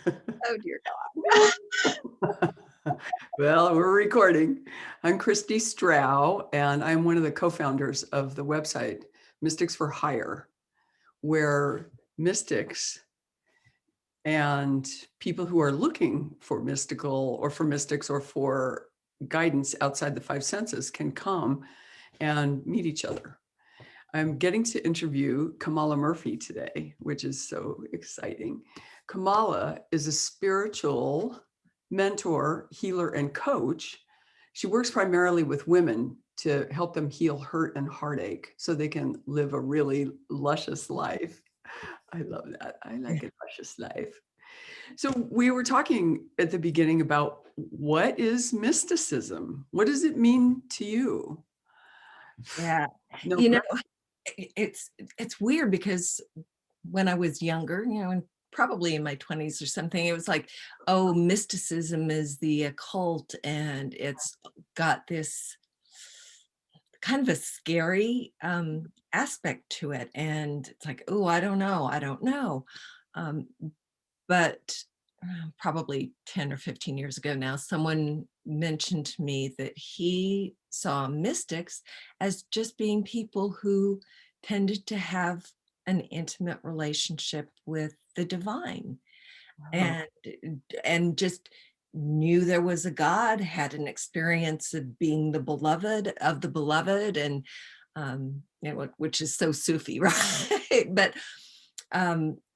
Oh, dear God. Well, we're recording. I'm Christy Strow, and I'm one of the co-founders of the website Mystics for Hire, where mystics and people who are looking for mystical or for mystics or for guidance outside the five senses can come and meet each other. I'm getting to interview Kamala Murphey today, which is so exciting. Kamala is a spiritual mentor, healer, and coach. She works primarily with women to help them heal hurt and heartache so they can live a really luscious life. I love that. I like a luscious life. So we were talking at the beginning about what is mysticism? What does it mean to you? Yeah. No You know, pressure. it's weird because when I was younger, and probably in my 20s or something, it was like, oh, mysticism is the occult, and it's got this kind of a scary aspect to it. And it's like, oh, I don't know. I don't know. Um, but probably 10 or 15 years ago now, someone mentioned to me that he saw mystics as just being people who tended to have an intimate relationship with the divine, Oh, and just knew there was a God, had an experience of being the beloved of the beloved, and which is so Sufi, right? But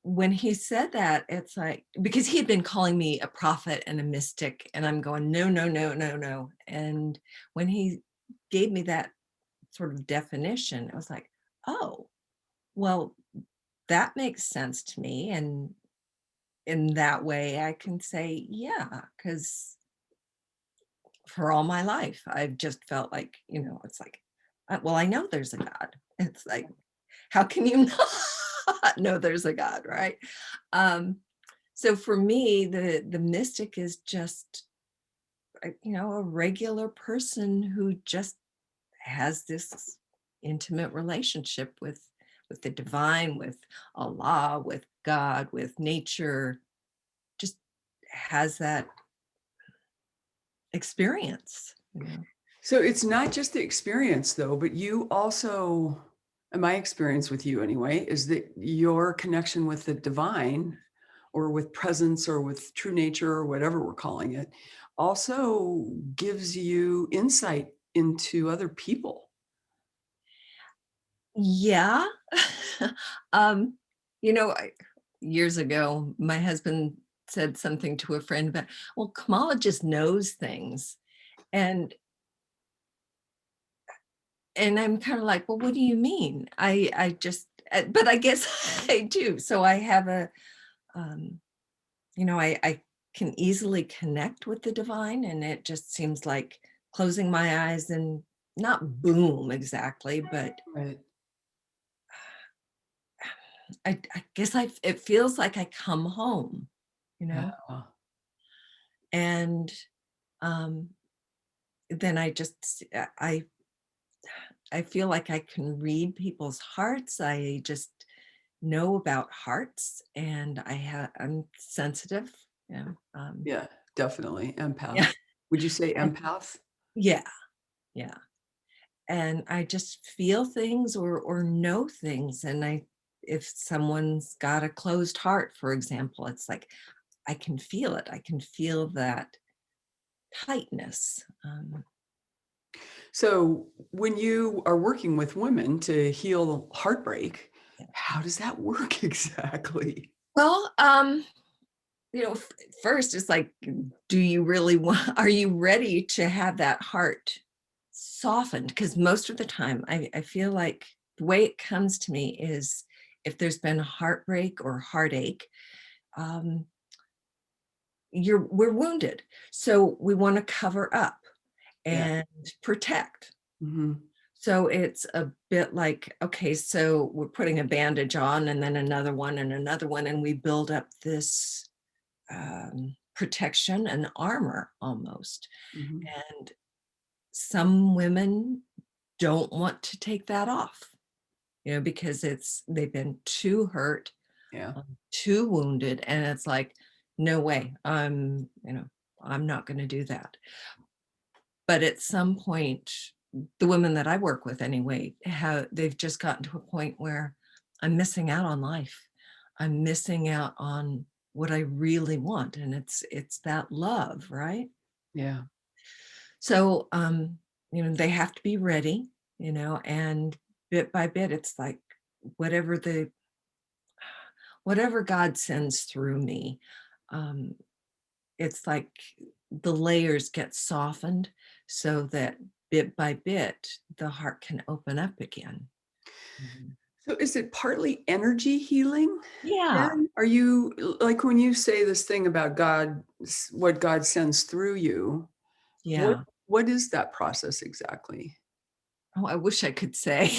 when he said that, it's like, because he had been calling me a prophet and a mystic, and I'm going, no, no, no, no, no. And when he gave me that sort of definition, I was like, oh, well, that makes sense to me. And in that way, I can say, yeah, because for all my life, I've just felt like, it's like, well, I know there's a God. It's like, how can you not know there's a God, right? Um, so for me, the mystic is just, a regular person who just has this intimate relationship with the divine, with Allah, with God, with nature, just has that experience. so it's not just the experience though, but you also, and my experience with you anyway, is that your connection with the divine or with presence or with true nature or whatever we're calling it also gives you insight into other people. Yeah. um, years ago, my husband said something to a friend about, well, Kamala just knows things. And I'm kind of like, well, what do you mean? I just, but I guess I do. So I have um, I can easily connect with the divine, and it just seems like closing my eyes and not boom exactly, but Right. I guess it feels like I come home, you Yeah. know, and um, then I feel like I can read people's hearts. I just know about hearts, and I'm sensitive. Yeah. Yeah, definitely. Empath. Yeah. Would you say And empath? yeah. Yeah. And I just feel things or know things. And if someone's got a closed heart, for example, it's like I can feel it. I can feel that tightness. So when you are working with women to heal heartbreak, Yeah. how does that work exactly? Well, first it's like, do you really want, are you ready to have that heart softened? Because most of the time, I feel like the way it comes to me is if there's been heartbreak or heartache, um, we're wounded. So we want to cover up Yeah. and protect. Mhm. So it's a bit like, okay, so we're putting a bandage on and then another one and another one, and we build up this protection and armor almost. Mhm. And some women don't want to take that off, because they've been too hurt, Yeah. too wounded, and it's like, no way. I'm not going to do that. But at some point, the women that I work with anyway, they've just gotten to a point where I'm missing out on life. I'm missing out on what I really want. And it's that love, right? Yeah. So they have to be ready, and bit by bit, it's like whatever the whatever God sends through me, um, it's like the layers get softened so that bit by bit the heart can open up again. Mhm. So is it partly energy healing Yeah, then? Are you like when you say this thing about God, what God sends through you, what yeah. what is that process exactly? Oh, I wish I could say.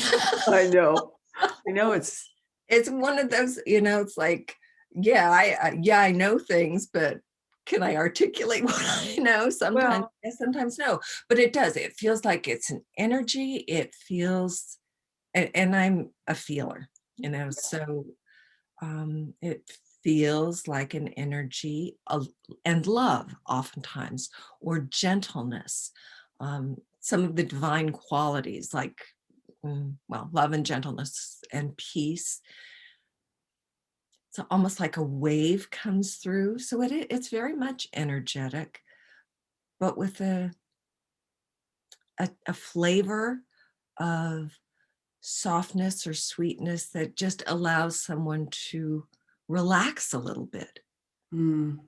I know. I know it's It's one of those, it's like, yeah, I know things, but can I articulate what I know? Sometimes well, yes, sometimes no. But it does. It feels like it's an energy. It feels, and I'm a feeler, so it feels like an energy and love oftentimes, or gentleness. Some of the divine qualities like, well, love and gentleness and peace. So almost like a wave comes through. So it's very much energetic, but with a flavor of softness or sweetness that just allows someone to relax a little bit. mm,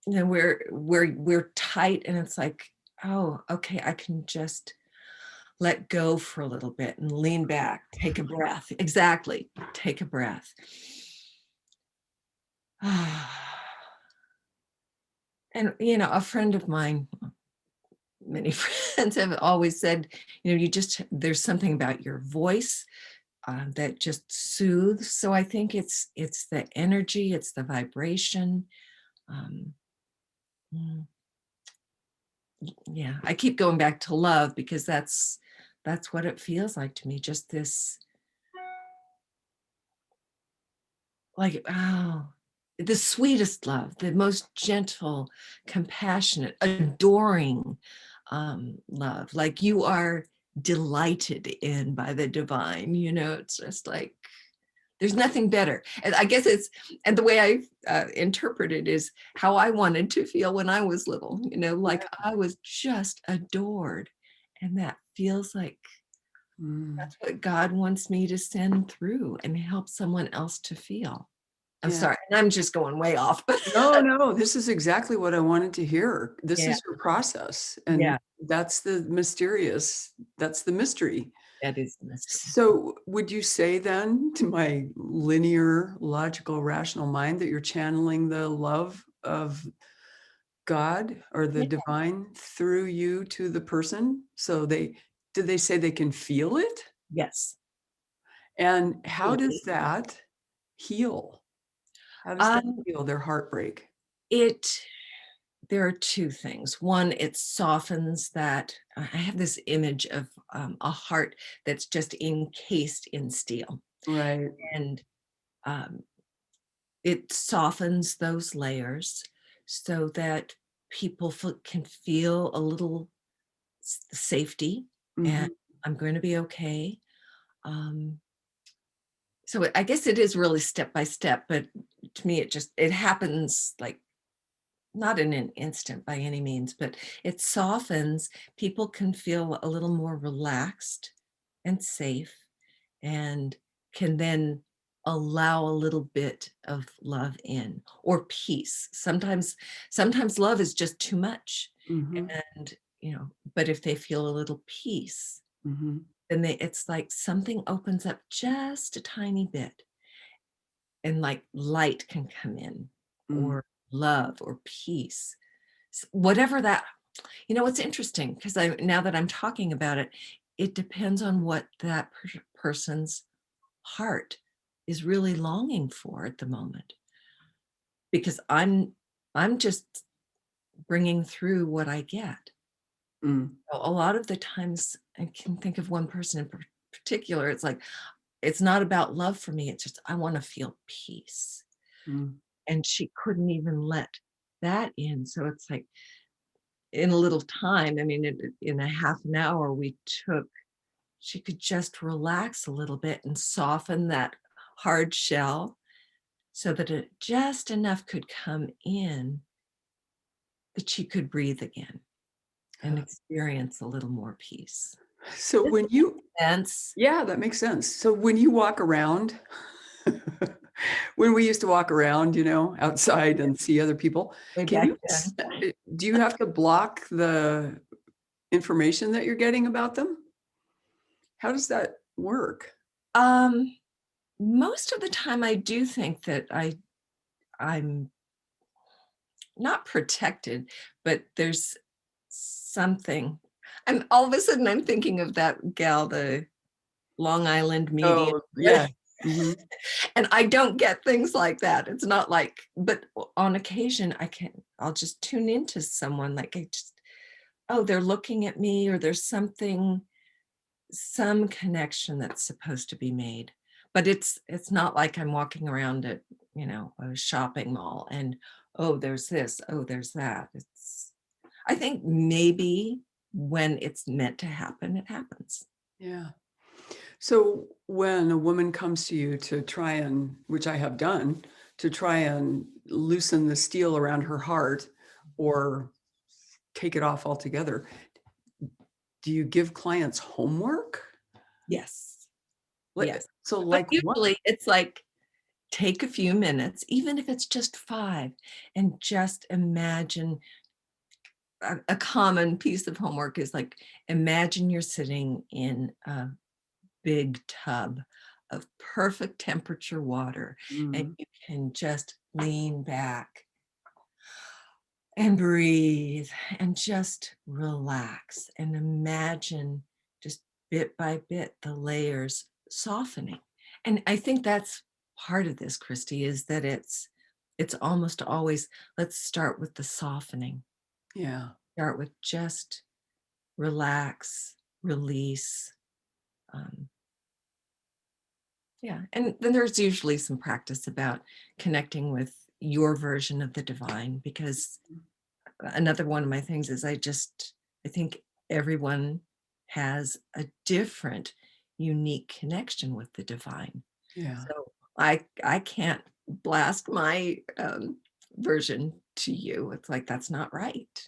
We're tight, and it's like, oh, okay, I can just let go for a little bit and lean back, take a breath. Exactly. Take a breath. And a friend of mine, many friends have always said, there's something about your voice that just soothes. So I think it's the energy, it's the vibration. Um, mm, yeah, I keep going back to love because that's what it feels like to me. Just this, like, oh, the sweetest love, the most gentle, compassionate, adoring love. Like you are delighted in by the divine. It's just like there's nothing better. And I guess and the way I interpret it is how I wanted to feel when I was little. Like I was just adored, and that feels like mm, that's what God wants me to send through and help someone else to feel. I'm yeah. sorry, and I'm just going way off, but No, no, this is exactly what I wanted to hear. This yeah, is your process, and yeah, that's the mystery. that is the mystery. So, would you say then, to my linear, logical, rational mind, that you're channeling the love of God or the Yeah. divine through you to the person? So did they say they can feel it? Yes. And how does Absolutely. that heal? How does that Um, heal their heartbreak? it there are two things. One, it softens that. I have this image of a heart that's just encased in steel, Right. and um, it softens those layers so that people can feel a little safety, and Mhm. I'm going to be okay. Um, so I guess it is really step by step, but to me, it happens like not in an instant by any means, but it softens. People can feel a little more relaxed and safe, and can then allow a little bit of love in, or peace. Sometimes love is just too much. Mhm. And but if they feel a little peace, Mhm. then it's like something opens up just a tiny bit, and like light can come in, Mm. or love or peace. Whatever that, what's interesting, because now that I'm talking about it, it depends on what that person's heart is really longing for at the moment, because I'm just bringing through what I get. Mm. A lot of the times I can think of one person in particular. It's like, it's not about love for me. It's just, I want to feel peace. Mm. and she couldn't even let that in. So it's like in a little time, I mean, in a half an hour, she could just relax a little bit and soften that hard shell so that it just enough could come in that she could breathe again and Uh, experience a little more peace. So Does when that make you sense? yeah, that makes sense. So when you walk around, when we used to walk around, outside and see other people, Way can back you then. do you have to block the information that you're getting about them? How does that work? Um, Most of the time I do think that I'm not protected, but there's something. I'm all of a sudden I'm thinking of that gal, the Long Island medium. Oh, yeah. Mhm. And I don't get things like that. It's not like, but on occasion I'll just tune into someone like oh, they're looking at me, or there's some connection that's supposed to be made. But it's not like I'm walking around at, a shopping mall and, oh, there's this, oh, there's that. I think maybe when it's meant to happen, it happens. Yeah. So when a woman comes to you to try and, which I have done, to try and loosen the steel around her heart or take it off altogether, do you give clients homework? Yes. Like, Yes. so But like what? usually it's like, take a few minutes, even if it's just 5, and just imagine. A common piece of homework is like, imagine you're sitting in a big tub of perfect temperature water, and Mm, you can just lean back and breathe and just relax and imagine, just bit by bit, the layers softening. And I think that's part of this, Christy, is that it's almost always, let's start with the softening. yeah. Start with just relax, release. Um, yeah. And then there's usually some practice about connecting with your version of the divine, because another one of my things is I think everyone has a different, unique connection with the divine. Yeah. So I can't blast my version to you. It's like, that's not right.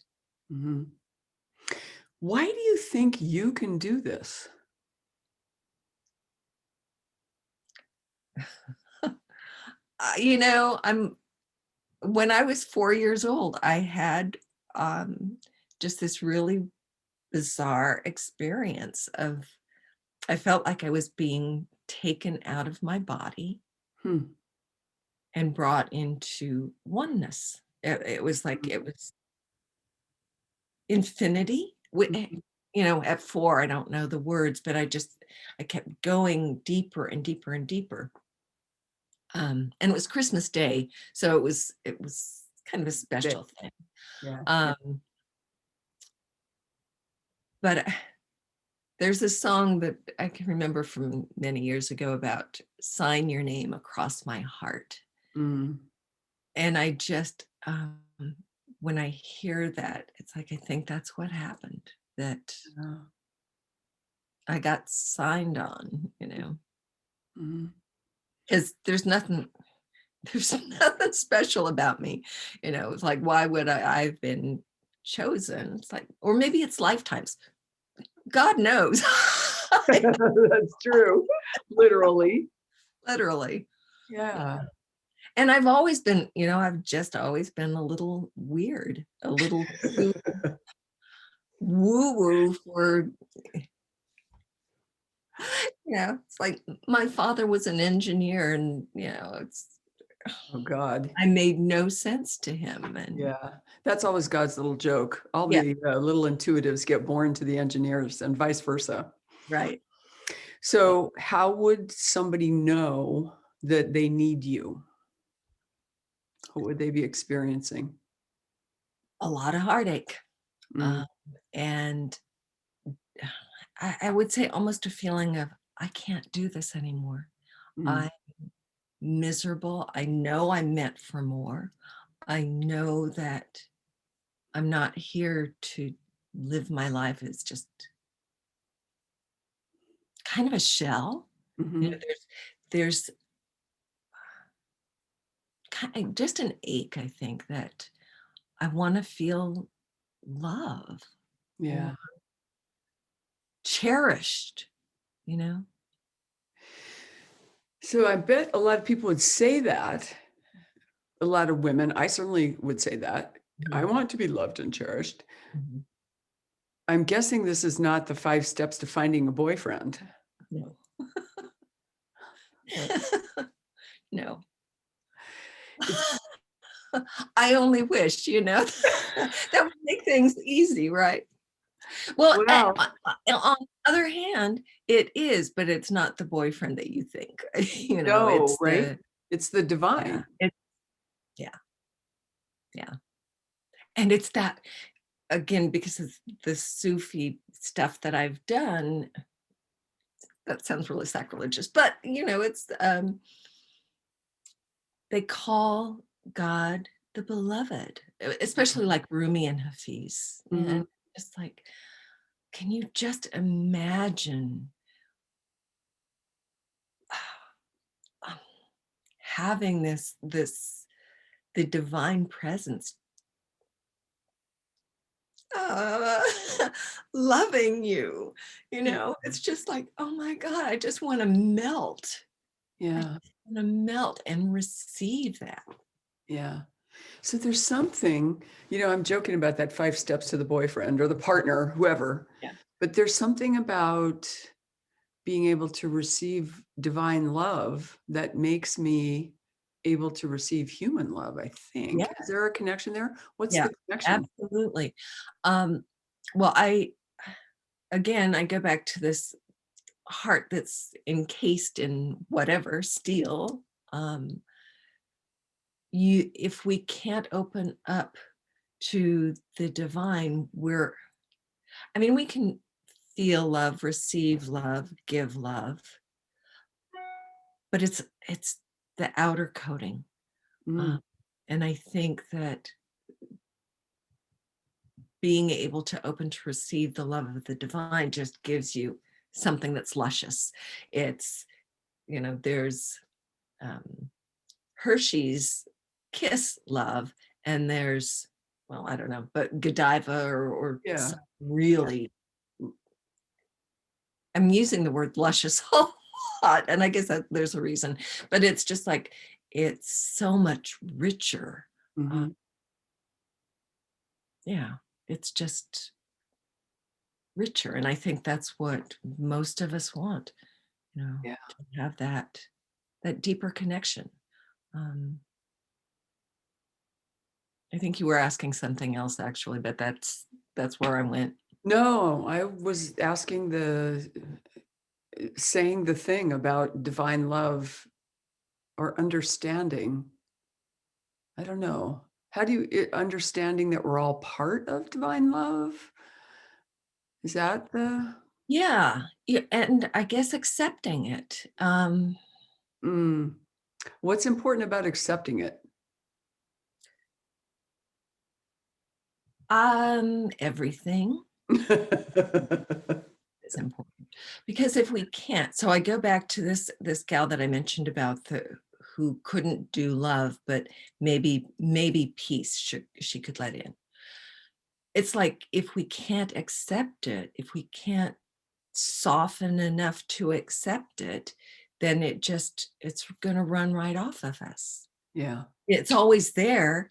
Mhm. Why do you think you can do this? I'm when I was 4 years old, I had um, just this really bizarre experience of, I felt like I was being taken out of my body Hmm. and brought into oneness. It was like it was infinity. Mhm. At 4, I don't know the words, but I kept going deeper and deeper and deeper. And it was Christmas Day, so it was kind of a Day. special thing. Yeah. Yeah. Um, but there's a song that I can remember from many years ago about sign your name across my heart. Mm. And I just, when I hear that, it's like, I think that's what happened, that Yeah. I got signed on, Mhm. because there's nothing special about me. It's like, why would I've been chosen? It's like, or maybe it's lifetimes. God knows. That's true. Literally. Literally. Yeah. And I've always been, I've just always been a little weird, a little too woo woo for, it's like my father was an engineer, and, Oh God. I made no sense to him. And Yeah. That's always God's little joke. All yeah, the little intuitives get born to the engineers and vice versa. right. So, how would somebody know that they need you? What would they be experiencing? A lot of heartache. Mm, Um, and I would say almost a feeling of, I can't do this anymore. mm, I'm miserable. I know I'm meant for more. I know that I'm not here to live my life as just kind of a shell. You know, Mhm. there's kind of just an ache, I think, that I want to feel love or Yeah. cherished, you know? So I bet a lot of people would say that. A lot of women, I certainly would say that. I Mhm, want to be loved and cherished. mhm. I'm guessing this is not the 5 steps to finding a boyfriend. No. No. It's I only wish, that would make things easy, right? Well, well, on the other hand, it is, but it's not the boyfriend that you think. no, It's right? the It's the yeah, divine. yeah, yeah. And it's that again, because of the Sufi stuff that I've done, that sounds really sacrilegious, but it's they call God the beloved, especially like Rumi and Hafiz. Mhm. And just like, can you just imagine um, having this the divine presence uh, loving you, Yeah. it's just like, oh my God, I just want to melt. I Yeah. just want to melt and receive that. Yeah. So there's something, I'm joking about that 5 steps to the boyfriend or the partner, whoever, Yeah. but there's something about being able to receive divine love that makes me able to receive human love, I Yeah. think. Is there a connection there? What's Yeah, the connection? absolutely. Um, well, I go back to this heart that's encased in whatever steel. Um, if we can't open up to the divine, we can feel love, receive love, give love, but it's the outer coating. Mm, Um, and I think that being able to open to receive the love of the divine just gives you something that's luscious. It's, there's um, Hershey's Kiss love, and there's, well, I don't know, but Godiva or yeah, some really, I'm using the word luscious a lot, and I guess that there's a reason, but it's just like, it's so much richer. Uh, mhm, yeah, it's just richer. And I think that's what most of us want, yeah. to have that deeper connection. Um, I think you were asking something else actually, but that's where I went. No, I was asking saying the thing about divine love or understanding. I don't know. How do understanding that we're all part of divine love? Is that the Yeah, yeah, and I guess accepting it. mm, what's important about accepting it? Everything is important because if we can't, so I go back to this gal that I mentioned about the who couldn't do love, but maybe peace she could let in. It's like if we can't accept it, if we can't soften enough to accept it, then it's going to run right off of us. Yeah, It's always there.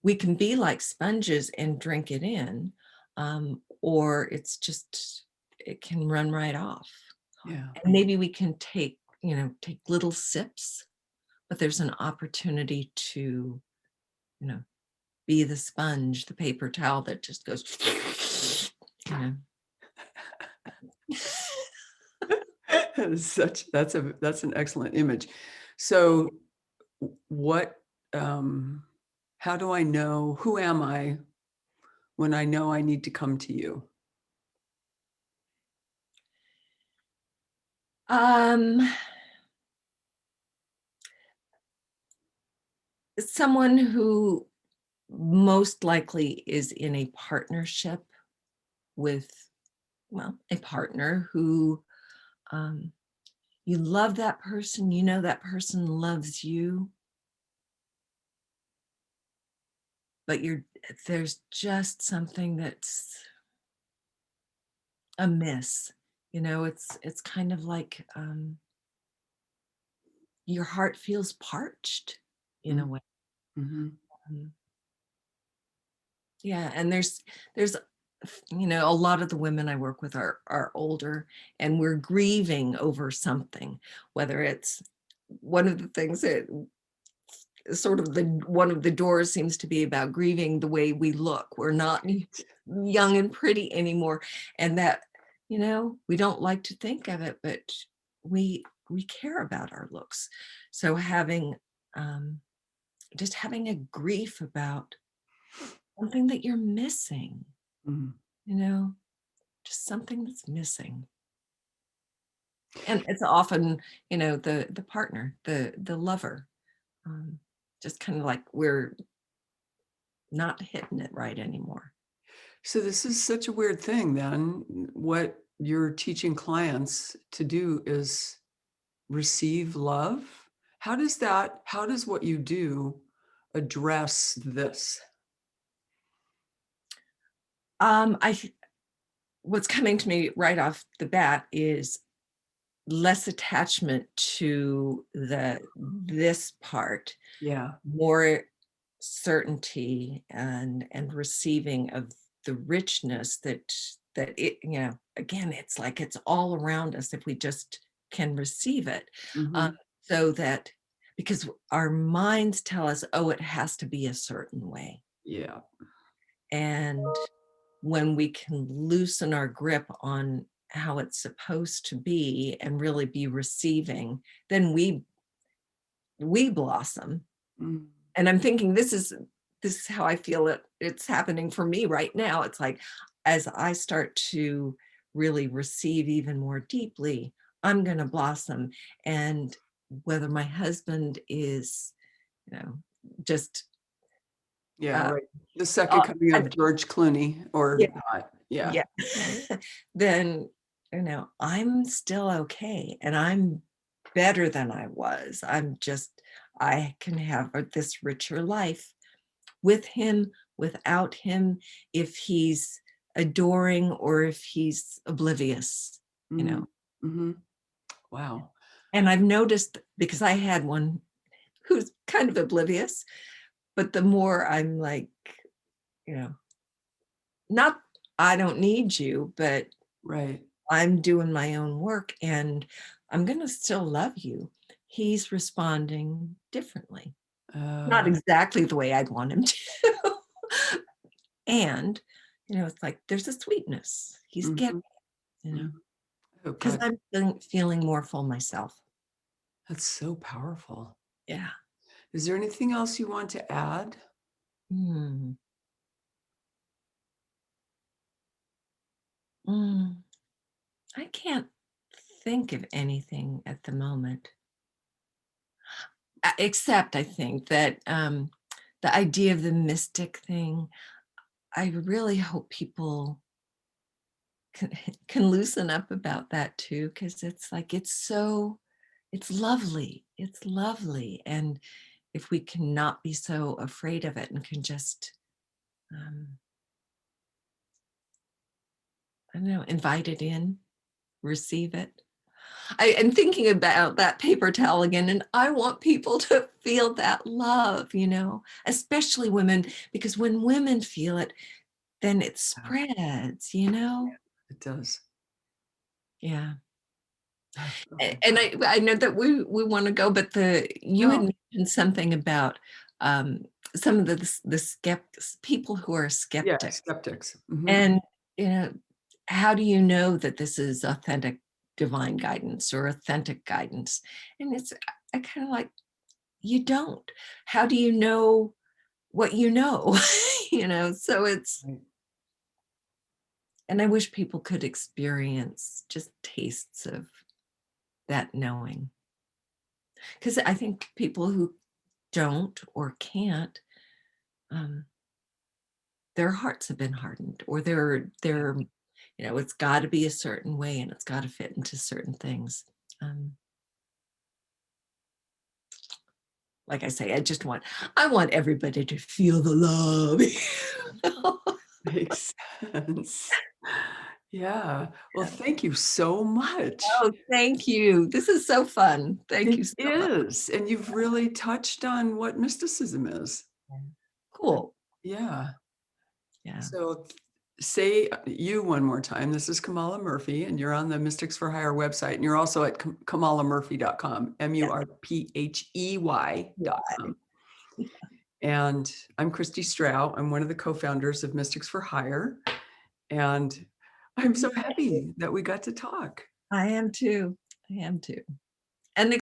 We can be like sponges and drink it in, or it can run right off. yeah. And maybe we can take little sips, but there's an opportunity to, you know, be the sponge, the paper towel that just goes, you know. That's an excellent image. So what um how do I know who am I when I know I need to come to you? Um, someone who most likely is in a partnership with, well, a partner who, um, you love that person, you know that person loves you, but there's just something that's amiss. It's kind of like, your heart feels parched in a way. Mm-hmm. Um, yeah, and there's a lot of the women I work with are older, and we're grieving over something, whether it's one of the things that sort of the one of the doors seems to be about grieving the way we look. We're not young and pretty anymore, and that, we don't like to think of it, but we care about our looks. So um just having a grief about something that you're missing, Mm-hmm. you know just something that's missing. And it's often, the partner, the lover, um, just kind of like we're not hitting it right anymore. So this is such a weird thing then. What you're teaching clients to do is receive love. How does what you do address this? I What's coming to me right off the bat is less attachment to this part, Yeah. more certainty and receiving of the richness that it, again, it's like it's all around us if we just can receive it. um, Mm-hmm. so that, because our minds tell us, oh, it has to be a certain way, Yeah. and when we can loosen our grip on how it's supposed to be and really be receiving, then we blossom. Mm. And I'm thinking this is how I feel it's happening for me right now. It's like, as I start to really receive even more deeply, I'm going to blossom. And whether my husband is, you know, just Yeah, uh, right. The second coming uh, of George Clooney yeah, or not. Yeah. yeah, then, I'm still okay, and I'm better than I was. I can have this richer life with him, without him, if he's adoring or if he's oblivious, you Mm. know. Mhm. Wow. And I've noticed, because I had one who's kind of oblivious, but the more I'm like, you know, not, I don't need you, but Right. I'm doing my own work and I'm going to still love you. He's responding differently. Not Uh, exactly the way I'd want him to. And, it's like there's a sweetness. He's getting, mhm, you know, mhm. Oh because God, I'm feeling more full myself. that's so powerful. Yeah. Is there anything else you want to add? Mm. Mm. I can't think of anything at the moment, except I think that the idea of the mystic thing, I really hope people can, can loosen up about that too, because it's like it's lovely, it's lovely. And if we cannot be so afraid of it and can just, um, I don't know, invite it in, receive it. I am thinking about that paper towel again, and I want people to feel that love, especially women, because when women feel it, then it Yeah, spreads. it does. Yeah. Okay. And I know that we want to go, but you had No, mentioned something about some of the people who are yeah, skeptics, skeptics. Mhm. and you know, how do you know that this is authentic divine guidance or authentic guidance? And I kind of like, you don't. How do you know what you know? So Right. and I wish people could experience just tastes of that knowing. Because I think people who don't or can't, um, their hearts have been hardened, or they're it's got to be a certain way and it's got to fit into certain things. Um, like I say, I want everybody to feel the love. Makes sense. Yeah. Well, thank you so much. Oh, thank you. This is so fun. Thank you It so much. is. And you've really touched on what mysticism is. Cool. Yeah. Yeah. So say you one more time. This is Kamala Murphy, and you're on the Mystics for Hire website, and you're also at kamalamurphy.com, Yeah. murphey.com. And I'm Christy Strau. I'm one of the co-founders of Mystics for Hire. And I'm so happy that we got to talk. I am too. I am too. And